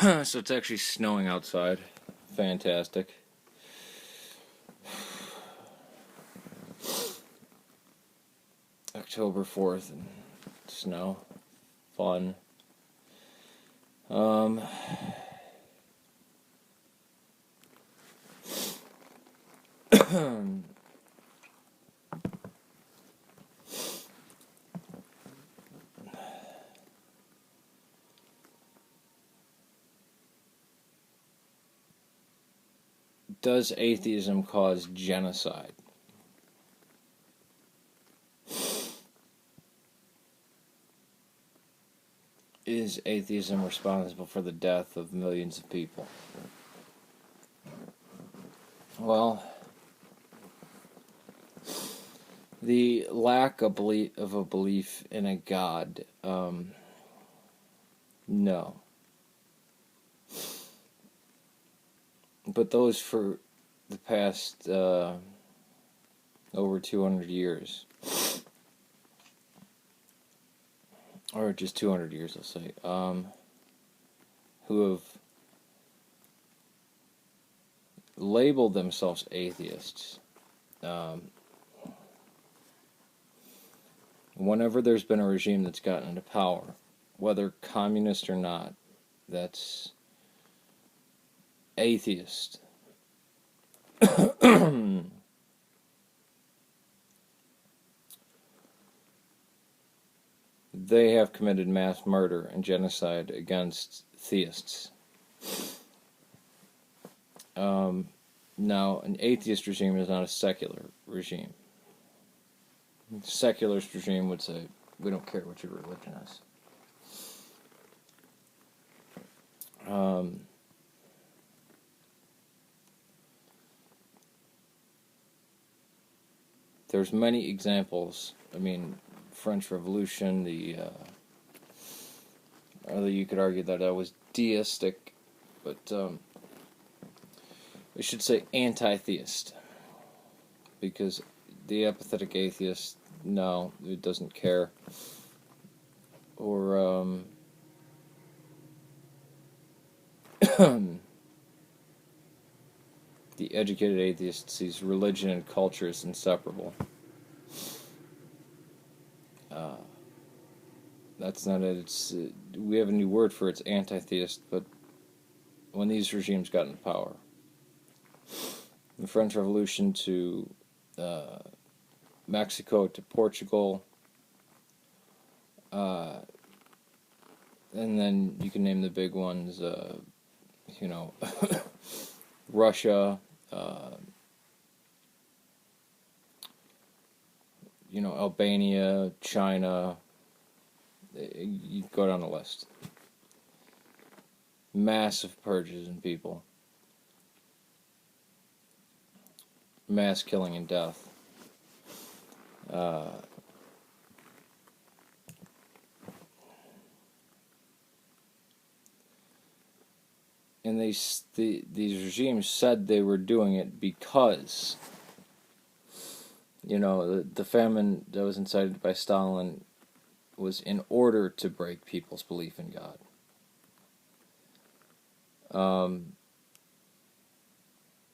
So it's actually snowing outside. Fantastic. October 4th and snow. Fun. Does atheism cause genocide? Is atheism responsible for the death of millions of people? Well, the lack of a belief in a God, no. But those for the past over 200 years, or just 200 years, I'll say, who have labeled themselves atheists, whenever there's been a regime that's gotten into power, whether communist or not, that's atheist. They have committed mass murder and genocide against theists. Now, an atheist regime is not a secular regime. A secularist regime would say, we don't care what your religion is. There's many examples. I mean, French Revolution, although you could argue that was deistic, but we should say anti-theist, because the apathetic atheist, no, it doesn't care, or the educated atheist sees religion and culture as inseparable. That's not it. We have a new word for it. It's anti-theist, but when these regimes got into power, the French Revolution to Mexico to Portugal, and then you can name the big ones, Russia, Albania, China. You go down the list. Massive purges in people. Mass killing and death. And these regimes said they were doing it because, the famine that was incited by Stalin was in order to break people's belief in God.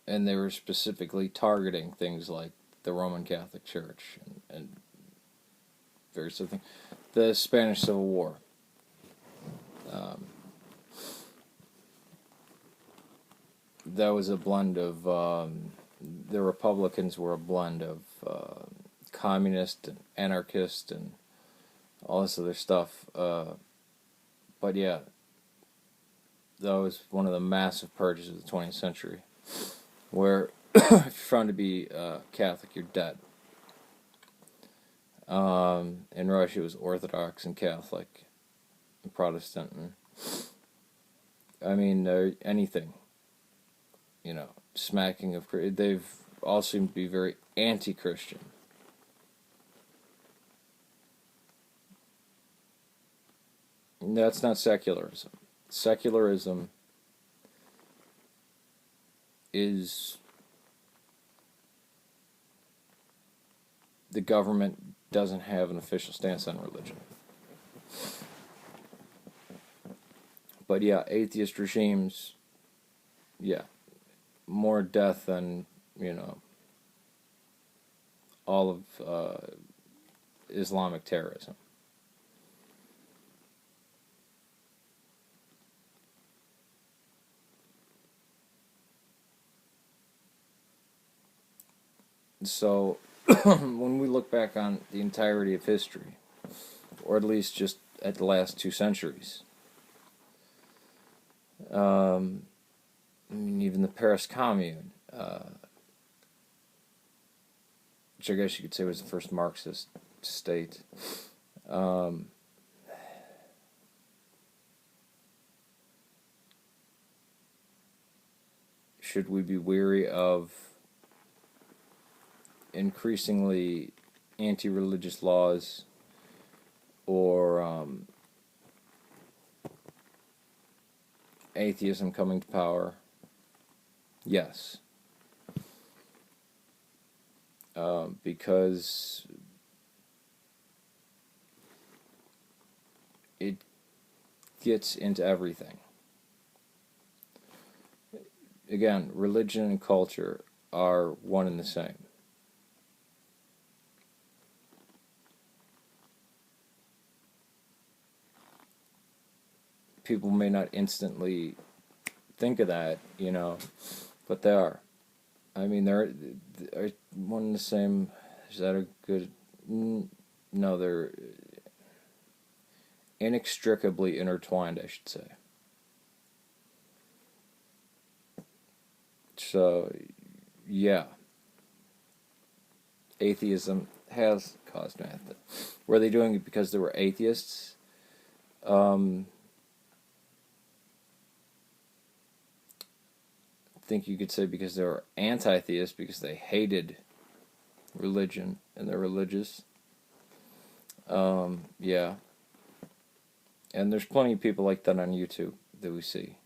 And they were specifically targeting things like the Roman Catholic Church and various other things. The Spanish Civil War. That was a blend of, the Republicans were a blend of communist and anarchist and all this other stuff. But yeah, that was one of the massive purges of the 20th century, where if you're found to be Catholic, you're dead. In Russia, it was Orthodox and Catholic and Protestant. And, anything. Smacking of... They've all seemed to be very anti-Christian. That's not secularism. Secularism is the government doesn't have an official stance on religion. But yeah, atheist regimes, yeah, more death than, all of Islamic terrorism. So, when we look back on the entirety of history, or at least just at the last 2 centuries, I mean, even the Paris Commune, which I guess you could say was the first Marxist state, um, should we be weary of increasingly anti-religious laws or atheism coming to power? Yes. Because it gets into everything. Again, religion and culture are one and the same. People may not instantly think of that, but they are. I mean, they're one and the same. Is that a good? No, they're inextricably intertwined, I should say. So, yeah, atheism has caused math. Were they doing it because they were atheists? I think you could say because they were anti-theists, because they hated religion and they're religious. Yeah. And there's plenty of people like that on YouTube that we see.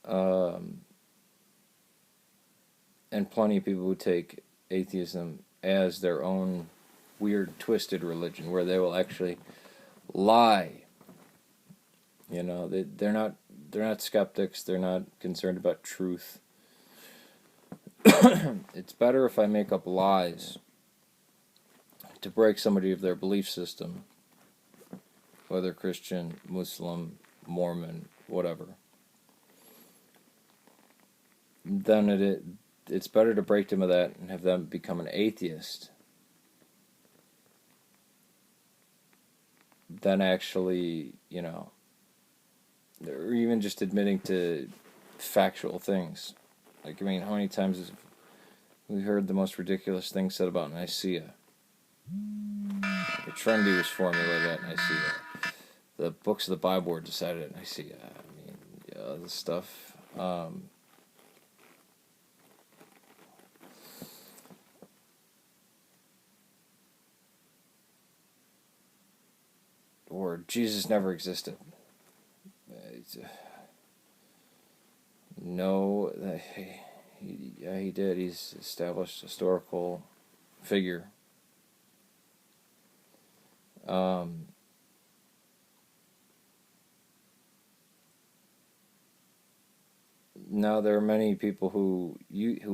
And plenty of people who take atheism as their own weird, twisted religion, where they will actually lie. They're not skeptics. They're not concerned about truth. It's better if I make up lies to break somebody of their belief system, whether Christian, Muslim, Mormon, whatever. Then it's better to break them of that and have them become an atheist than actually, or even just admitting to factual things. Like, I mean, how many times have we heard the most ridiculous things said about Nicaea? The Trinity was formulated at Nicaea. The books of the Bible were decided at Nicaea. I mean, yeah, this stuff. Or Jesus never existed. No, he did. He's established historical figure. Now there are many people who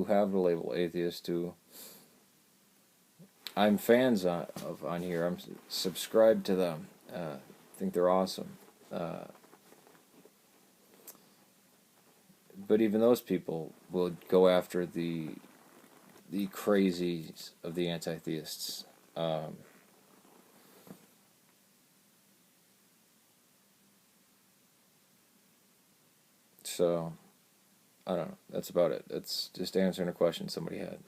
have the label atheist who I'm fans of on here. I'm subscribed to them. I think they're awesome. But even those people will go after the crazies of the anti-theists. So, I don't know. That's about it. That's just answering a question somebody had.